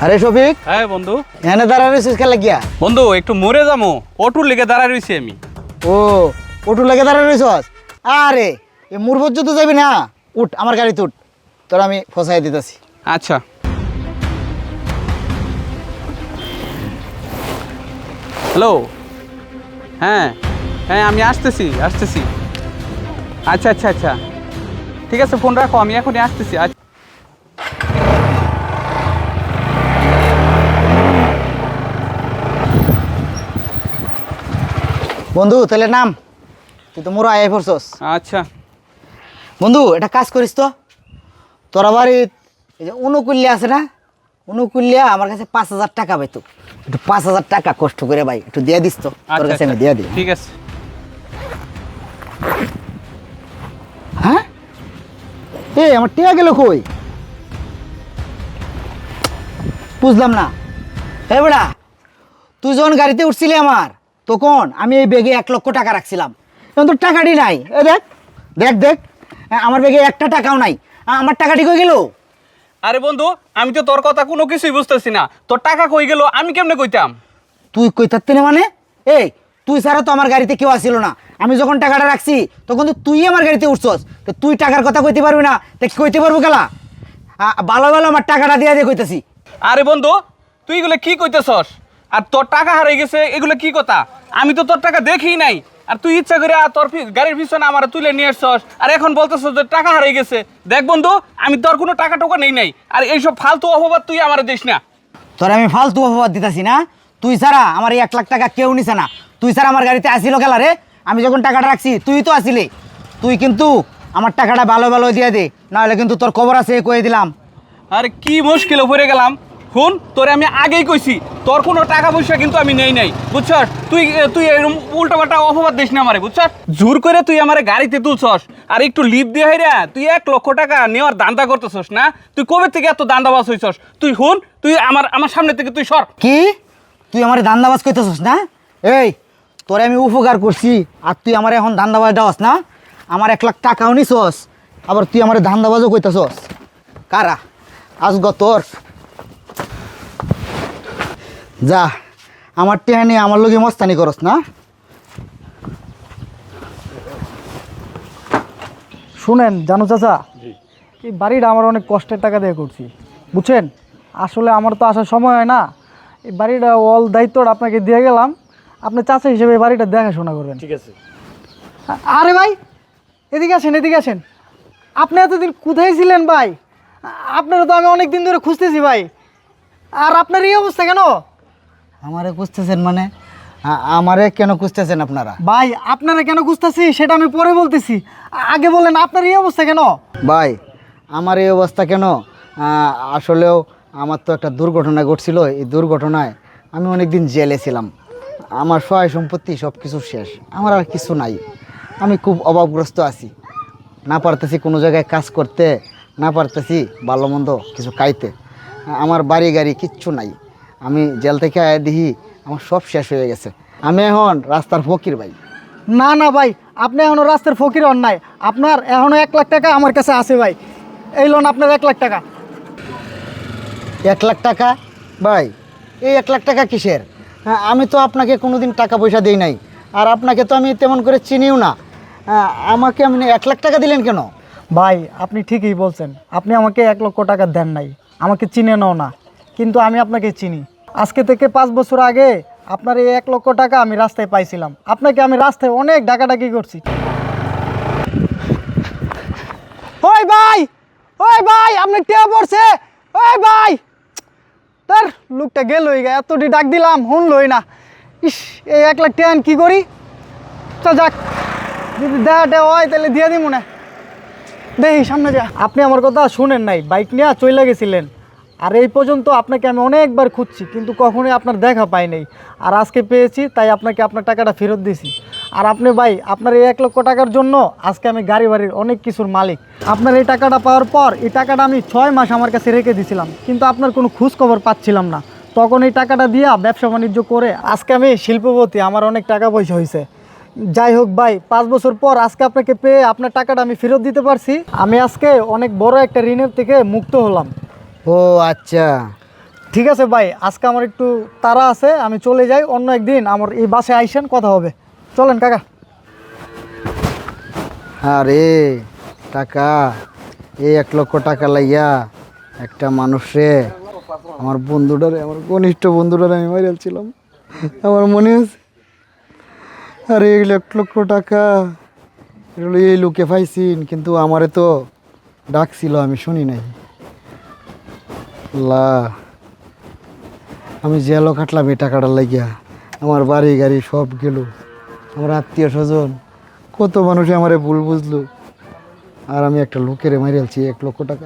আরে শফিক, হ্যাঁ বন্ধু। এখানে দাঁড়ায় রয়েছিস খেলা গিয়া? বন্ধু একটু মরে যাবো, অটুর লেগে দাঁড়ায় রয়েছি আমি। ও ওটু লেগে দাঁড়ায় রয়েছস? আরে এ মুর পর্যন্ত যাবি না, উঠ আমার গাড়িতে উঠ, তোর আমি ফসাই দিতেছি। আচ্ছা হ্যালো, হ্যাঁ হ্যাঁ আমি আসতেছি। আচ্ছা আচ্ছা আচ্ছা ঠিক আছে, ফোন রাখো, আমি এখনই আসতেছি। আচ্ছা বন্ধু তাহলে নাম, তুই তো মোর আয় পড়ছস। আচ্ছা বন্ধু এটা কাজ করিস তো, তোর বাড়ির এই যে অনুকূল্যা আছে না, অনুকূল্যা আমার কাছে 5,000 টাকা পাইতো, একটু 5,000 টাকা কষ্ট করে ভাই একটু দিয়ে দিস তো, তোর কাছে আমি দিয়ে দিই। ঠিক আছে। হ্যাঁ এ আমার টিয়া গেল কই, বুঝলাম না। হে বেড়া, তুই যখন গাড়িতে উঠছিলি আমার, তখন আমি এই ব্যাগে 1 লক্ষ টাকা রাখছিলাম, এখন তোর টাকাটি নাই। এ দেখ দেখ দেখ, আমার ব্যাগে একটা টাকাও নাই, আমার টাকাটি কই গেল? আরে বন্ধু, আমি তো তোর কথা কোনো কিছুই বুঝতেছি না, তোর টাকা কই গেল আমি কেমনে কইতাম? তুই কই থাকতে না মানে? এই তুই ছাড়া তো আমার গাড়িতে কেউ আসিল না, আমি যখন টাকাটা রাখছি তখন তো তুই আমার গাড়িতে উঠছস, তো তুই টাকার কথা কইতে পারবি না, তা কইতে পারবো খেলা? ভালো ভালো আমার টাকাটা দিয়ে দিয়ে কইতেছি। আরে বন্ধু, তুই এগুলো কি কইতেছস? আর তোর টাকা হারিয়ে গেছে এগুলো কি কথা? আমি তো তোর টাকা দেখি নাই, আর তুই ইচ্ছা করে তোর গাড়ির পিছনে আমার তুলে নিয়ে আসছস, আর এখন বলতেছস যে টাকা হারিয়ে গেছে। দেখ বন্ধু, আমি তোর কোনো টাকা টোকা নেই নাই, আর এইসব ফালতু অপবাদ তুই আমার দিস না। তোর আমি ফালতু অপবাদ দিতেছি না, তুই ছাড়া আমার এই 1 লাখ টাকা কেউ নিছে না, তুই ছাড়া আমার গাড়িতে আসিল খেলা রে? আমি যখন টাকাটা রাখছি তুই তো আসিলি, তুই কিন্তু আমার টাকাটা ভালো ভালো দিয়ে দে, নাহলে কিন্তু তোর খবর আছে কয়ে দিলাম। আরে কি মুশকিলে পড়ে গেলাম। শুন, তোরে আমি আগেই কইছি তোর কোনো টাকা পয়সা কিন্তু আমি নেই নাই, বুঝছস? তুই তুই এরকম উল্টাপাল্টা অপবাদ দিস না আমারে, বুঝছস? জোর করে তুই আমারে গাড়িতে তুলছস, আর একটু লিপ দিয়ে হাইরা তুই 1 লক্ষ টাকা নেওয়ার দান্দা করতেছস না? তুই কবে থেকে এত দান্দাবাজ হইছস? তুই শুন, তুই আমার সামনে থেকে তুই সর। কি তুই আমার ধান্দাবাজ কইতেছস না? এই তোরে আমি উপকার করছি, আর তুই আমার এখন ধান্দাবাজ দেওয়াস না? আমার 1 লাখ টাকাও নিছস, আবার তুই আমার ধান্দাবাজও কইতেছস? কারা আজগ তোর? যা, আমার টেহা নিয়ে আমার লগে মস্তানি করস না। শুনেন জানো চাচা, এই বাড়িটা আমার অনেক কষ্টের টাকা দিয়ে করছি, বুঝছেন? আসলে আমার তো আসার সময় হয় না, এই বাড়িটা অল দায়িত্বটা আপনাকে দিয়ে গেলাম, আপনি চাচা হিসেবে এই বাড়িটা দেখাশোনা করবেন। ঠিক আছে? আরে ভাই এদিকে আসেন, এদিকে আসেন। আপনি এতদিন কোথায় ছিলেন ভাই? আপনারা তো আমি অনেক দিন ধরে খুঁজতেছি ভাই, আর আপনার এই অবস্থা কেন? আমারে খুঁজতেছেন মানে? আমারে কেন খুঁজতেছেন আপনারা? ভাই আপনারা কেন খুঁজতেছি সেটা আমি পরে বলতেছি, আগে বলেন আপনার এই অবস্থা কেন? ভাই আমার এই অবস্থা কেন, আসলেও আমার তো একটা দুর্ঘটনা ঘটছিল, এই দুর্ঘটনায় আমি অনেক দিন জেলে ছিলাম, আমার সহায় সম্পত্তি সব কিছু শেষ, আমার আর কিছু নাই, আমি খুব অভাবগ্রস্ত আছি, না পারতেছি কোনো জায়গায় কাজ করতে, না পারতেছি ভালো মন্দ কিছু খাইতে, আমার বাড়ি গাড়ি কিচ্ছু নাই, আমি জেল থেকে আয়া দেখি আমার সব শেষ হয়ে গেছে, আমি এখন রাস্তার ফকির ভাই। না না ভাই, আপনি এখনো রাস্তার ফকির হন নাই, আপনার এখনো 1 লাখ টাকা আমার কাছে আছে ভাই, এই লোন আপনার 1 লাখ টাকা। 1 লাখ টাকা? ভাই এই 1 লাখ টাকা কিসের? আমি তো আপনাকে কোনোদিন টাকা পয়সা দিই নাই, আর আপনাকে তো আমি তেমন করে চিনিও না, আমাকে আপনি 1 লাখ টাকা দিলেন কেন? ভাই আপনি ঠিকই বলছেন, আপনি আমাকে 1 লক্ষ টাকা দেন নাই, আমাকে চিনেনও না, কিন্তু আমি আপনাকে চিনি। আজকে থেকে 5 বছর আগে আপনার এই 1 লক্ষ টাকা আমি রাস্তায় পাইছিলাম, আপনাকে আমি রাস্তায় অনেক ডাকাডাকি করছি। ওই ভাই, ওই ভাই আপনি টেয়া পড়ছে, ওই ভাই, তার লোকটা গেলই গা, এতটি ডাক দিলাম শুনলই না। ইস, এই 1 লাখ টাকা কি করি? তো যাক, যদি দেখাটা হয় তাহলে দিয়ে দিই মনে, দেখি সামনে যা। আপনি আমার কথা শুনেন নাই, বাইক নিয়ে চলে গেছিলেন, আর এই পর্যন্ত আপনাকে আমি অনেকবার খুঁজছি কিন্তু কখনোই আপনার দেখা পাই নাই, আর আজকে পেয়েছি তাই আপনাকে আপনার টাকাটা ফেরত দিয়েছি। আর আপনি ভাই আপনার এই 1 লক্ষ টাকার জন্য আজকে আমি গাড়ি বাড়ির অনেক কিছুর মালিক। আপনার এই টাকাটা পাওয়ার পর এই টাকাটা আমি 6 মাস আমার কাছে রেখে দিয়েছিলাম, কিন্তু আপনার কোনো খোঁজ খবর পাচ্ছিলাম না, তখন এই টাকাটা দিয়া ব্যবসা বাণিজ্য করে আজকে আমি শিল্পপতি, আমার অনেক টাকা পয়সা হয়েছে। যাই হোক ভাই, 5 বছর পর আজকে আপনাকে পেয়ে আপনার টাকাটা আমি ফেরত দিতে পারছি, আমি আজকে অনেক বড় একটা ঋণের থেকে মুক্ত হলাম। ও আচ্ছা, ঠিক আছে ভাই, আজকে আমার একটু তাড়া আছে, আমি চলে যাই। অন্য একদিন আমার এই বাসায় আইসেন, কথা হবে। চলেন কাকা। আরে টাকা, এই 1 লক্ষ টাকা লাইয়া একটা মানুষে, আমার বন্ধুটারে, আমার ঘনিষ্ঠ বন্ধুটারে আমি মারিয়ালছিলাম, আমার মনে আছে। আরে 1 লক্ষ টাকা এগুলো এই লোকে পাইছিন, কিন্তু আমারে তো ডাকছিল, আমি শুনি নাই। আল্লাহ, আমি জেলও কাটলাম এই টাকাটা লাগিয়া। আমার বাড়ি গাড়ি সব গেল, আমার আত্মীয় স্বজন, কত মানুষে আমারে ভুল বুঝলো, আর আমি একটা লোকেরে মারিয়ালছি 1 লক্ষ টাকা।